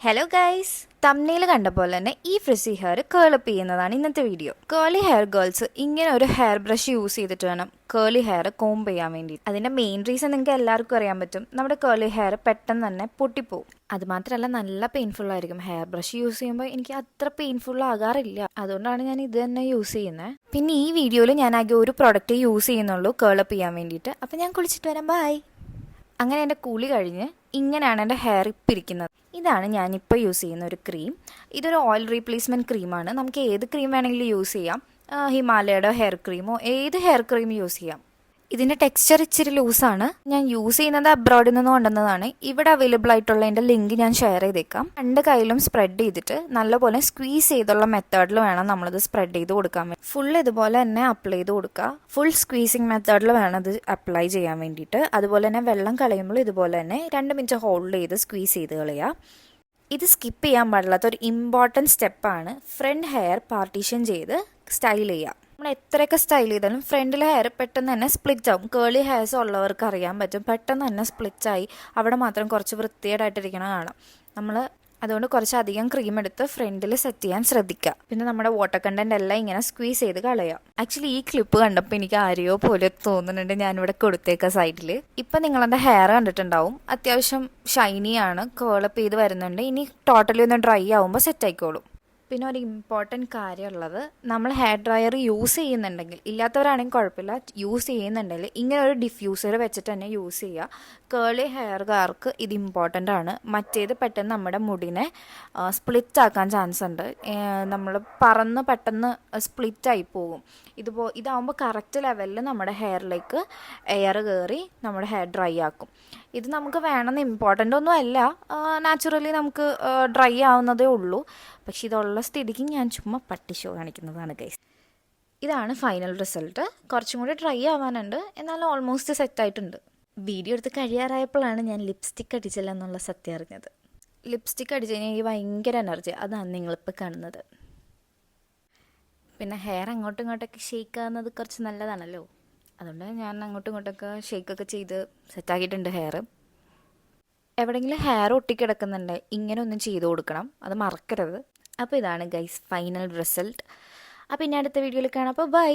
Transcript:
Hello guys, thumbnail കണ്ട പോലെ തന്നെ ഈ ഫ്രിസി ഹെയർ കേളപ്പ് ചെയ്യുന്നതാണ് ഇന്നത്തെ വീഡിയോ. കേളി ഹെയർ ഗേൾസ് ഇങ്ങനെ ഒരു ഹെയർ ബ്രഷ് യൂസ് ചെയ്തിട്ട് വേണം കേളി ഹെയർ കോംബ് ചെയ്യാൻ വേണ്ടി. അതിന്റെ മെയിൻ റീസൺ നിങ്ങൾക്ക് എല്ലാവർക്കും അറിയാൻ പറ്റും, നമ്മുടെ കേളി ഹെയർ പെട്ടെന്ന് തന്നെ പൊട്ടിപ്പോവും. അത് മാത്രമല്ല നല്ല പെയിൻഫുൾ ആയിരിക്കും. ഹെയർ ബ്രഷ് യൂസ് ചെയ്യുമ്പോൾ എനിക്ക് അത്ര പെയിൻഫുൾ ആകാറില്ല, അതുകൊണ്ടാണ് ഞാൻ ഇത് തന്നെ യൂസ് ചെയ്യുന്നത്. പിന്നെ ഈ വീഡിയോയിൽ ഞാൻ ആകെ ഒരു പ്രൊഡക്റ്റ് യൂസ് ചെയ്യുന്നുള്ളൂ കേളപ്പ് ചെയ്യാൻ വേണ്ടിയിട്ട്. അപ്പം ഞാൻ കുളിച്ചിട്ട് വരാം, ബൈ. അങ്ങനെ എൻ്റെ കുളി കഴിഞ്ഞ് ഇങ്ങനെയാണ് എൻ്റെ ഹെയർ ഇപ്പം ഇരിക്കുന്നത്. ഇതാണ് ഞാനിപ്പോൾ യൂസ് ചെയ്യുന്ന ഒരു ക്രീം. ഇതൊരു ഓയിൽ റീപ്ലേസ്മെൻറ്റ് ക്രീമാണ്. നമുക്ക് ഏത് ക്രീം വേണമെങ്കിലും യൂസ് ചെയ്യാം. ഹിമാലയയുടെ ഹെയർ ക്രീമോ ഏത് ഹെയർ ക്രീം യൂസ് ചെയ്യാം. ഇതിൻ്റെ ടെക്സ്ചർ ഇച്ചിരി ലൂസാണ്. ഞാൻ യൂസ് ചെയ്യുന്നത് അബ്രോഡിൽ നിന്ന് കൊണ്ടുവന്നതാണ്. ഇവിടെ അവൈലബിൾ ആയിട്ടുള്ളതിൻ്റെ ലിങ്ക് ഞാൻ ഷെയർ ചെയ്തേക്കാം. രണ്ട് കയ്യിലും സ്പ്രെഡ് ചെയ്തിട്ട് നല്ലപോലെ സ്ക്വീസ് ചെയ്തുള്ള മെത്തേഡിൽ വേണം നമ്മളിത് സ്പ്രെഡ് ചെയ്ത് കൊടുക്കാൻ വേണ്ടി. ഫുൾ ഇതുപോലെ തന്നെ അപ്ലൈ ചെയ്ത് കൊടുക്കുക. ഫുൾ സ്ക്വീസിങ് മെത്തേഡിൽ വേണം ഇത് അപ്ലൈ ചെയ്യാൻ വേണ്ടിയിട്ട്. അതുപോലെ തന്നെ വെള്ളം കളയുമ്പോൾ ഇതുപോലെ തന്നെ 2 മിനിറ്റ് ഹോൾഡ് ചെയ്ത് സ്ക്വീസ് ചെയ്ത് കളയുക. ഇത് സ്കിപ്പ് ചെയ്യാൻ പാടില്ലാത്ത ഒരു ഇമ്പോർട്ടൻറ്റ് സ്റ്റെപ്പാണ്. ഫ്രണ്ട് ഹെയർ പാർട്ടീഷൻ ചെയ്ത് സ്റ്റൈൽ ചെയ്യുക. നമ്മൾ എത്രയൊക്കെ സ്റ്റൈൽ ചെയ്താലും ഫ്രണ്ടിലെ ഹെയർ പെട്ടെന്ന് തന്നെ സ്പ്ലിറ്റ് ആവും. കേളി ഹെയർസ് ഉള്ളവർക്ക് അറിയാൻ പറ്റും, പെട്ടെന്ന് തന്നെ സ്പ്ലിറ്റ് ആയി അവിടെ മാത്രം കുറച്ച് വൃത്തികേടായിട്ടിരിക്കണ കാണാം. നമ്മൾ അതുകൊണ്ട് കുറച്ചധികം ക്രീം എടുത്ത് ഫ്രണ്ടിൽ സെറ്റ് ചെയ്യാൻ ശ്രദ്ധിക്കുക. പിന്നെ നമ്മുടെ വാട്ടർ കണ്ടന്റ് എല്ലാം ഇങ്ങനെ സ്ക്വീസ് ചെയ്ത് കളയുക. ആക്ച്വലി ഈ ക്ലിപ്പ് കണ്ടപ്പോൾ എനിക്ക് ആരെയോ പോലെ തോന്നുന്നുണ്ട്, ഞാനിവിടെ കൊടുത്തേക്ക സൈഡിൽ. ഇപ്പം നിങ്ങളെൻ്റെ ഹെയർ കണ്ടിട്ടുണ്ടാവും, അത്യാവശ്യം ഷൈനിയാണ്, കേളപ്പ് ചെയ്ത് വരുന്നുണ്ട്. ഇനി ടോട്ടലി ഒന്ന് ഡ്രൈ ആവുമ്പോൾ സെറ്റ് ആയിക്കോളും. പിന്നെ ഒരു ഇമ്പോർട്ടൻറ്റ് കാര്യമുള്ളത്, നമ്മൾ ഹെയർ ഡ്രയർ യൂസ് ചെയ്യുന്നുണ്ടെങ്കിൽ, ഇല്ലാത്തവരാണെങ്കിൽ കുഴപ്പമില്ല, യൂസ് ചെയ്യുന്നുണ്ടെങ്കിൽ ഇങ്ങനെ ഒരു ഡിഫ്യൂസർ വെച്ചിട്ട് തന്നെ യൂസ് ചെയ്യുക. കേളി ഹെയർകാർക്ക് ഇത് ഇമ്പോർട്ടൻ്റ് ആണ്. മറ്റേത് പെട്ടെന്ന് നമ്മുടെ മുടിനെ സ്പ്ലിറ്റ് ആക്കാൻ ചാൻസ് ഉണ്ട്. നമ്മൾ പറന്ന് പെട്ടെന്ന് സ്പ്ലിറ്റായി പോകും. ഇതാവുമ്പോൾ കറക്റ്റ് ലെവലിൽ നമ്മുടെ ഹെയറിലേക്ക് എയർ കയറി നമ്മുടെ ഹെയർ ഡ്രൈ ആക്കും. ഇത് നമുക്ക് വേണമെന്ന് ഇമ്പോർട്ടൻ്റ് ഒന്നും അല്ല, നാച്ചുറലി നമുക്ക് ഡ്രൈ ആവുന്നതേ ഉള്ളൂ. പക്ഷെ ഇതുള്ള സ്ഥിതിക്ക് ഞാൻ ചുമ്മാ പട്ടി ഷോ കാണിക്കുന്നതാണ് ഗൈസ്. ഇതാണ് ഫൈനൽ റിസൾട്ട്. കുറച്ചും കൂടി ഡ്രൈ ആവാനുണ്ട്, എന്നാലും ഓൾമോസ്റ്റ് സെറ്റായിട്ടുണ്ട്. വീഡിയോ എടുത്ത് കഴിയാറായപ്പോഴാണ് ഞാൻ ലിപ്സ്റ്റിക്ക് അടിച്ചില്ല എന്നുള്ള സത്യം അറിഞ്ഞത്. ലിപ്സ്റ്റിക്ക് അടിച്ച് കഴിഞ്ഞാൽ എനിക്ക് ഭയങ്കര എനർജി, അതാണ് നിങ്ങളിപ്പോൾ കാണുന്നത്. പിന്നെ ഹെയർ അങ്ങോട്ടും ഇങ്ങോട്ടൊക്കെ ഷെയ്ക്ക് ആകുന്നത് കുറച്ച് നല്ലതാണല്ലോ, അതുകൊണ്ട് ഞാൻ അങ്ങോട്ടും ഇങ്ങോട്ടൊക്കെ ഷെയ്ക്കൊക്കെ ചെയ്ത് സെറ്റാക്കിയിട്ടുണ്ട് ഹെയർ. എവിടെയെങ്കിലും ഹെയർ ഒട്ടിക്കിടക്കുന്നുണ്ട്, ഇങ്ങനെ ഒന്നും ചെയ്ത് കൊടുക്കണം, അത് മറക്കരുത്. അപ്പോൾ ഇതാണ് ഗൈസ് ഫൈനൽ റിസൾട്ട്. അപ്പോൾ ഇനി അടുത്ത വീഡിയോയിൽ കാണാം. അപ്പോൾ ബൈ.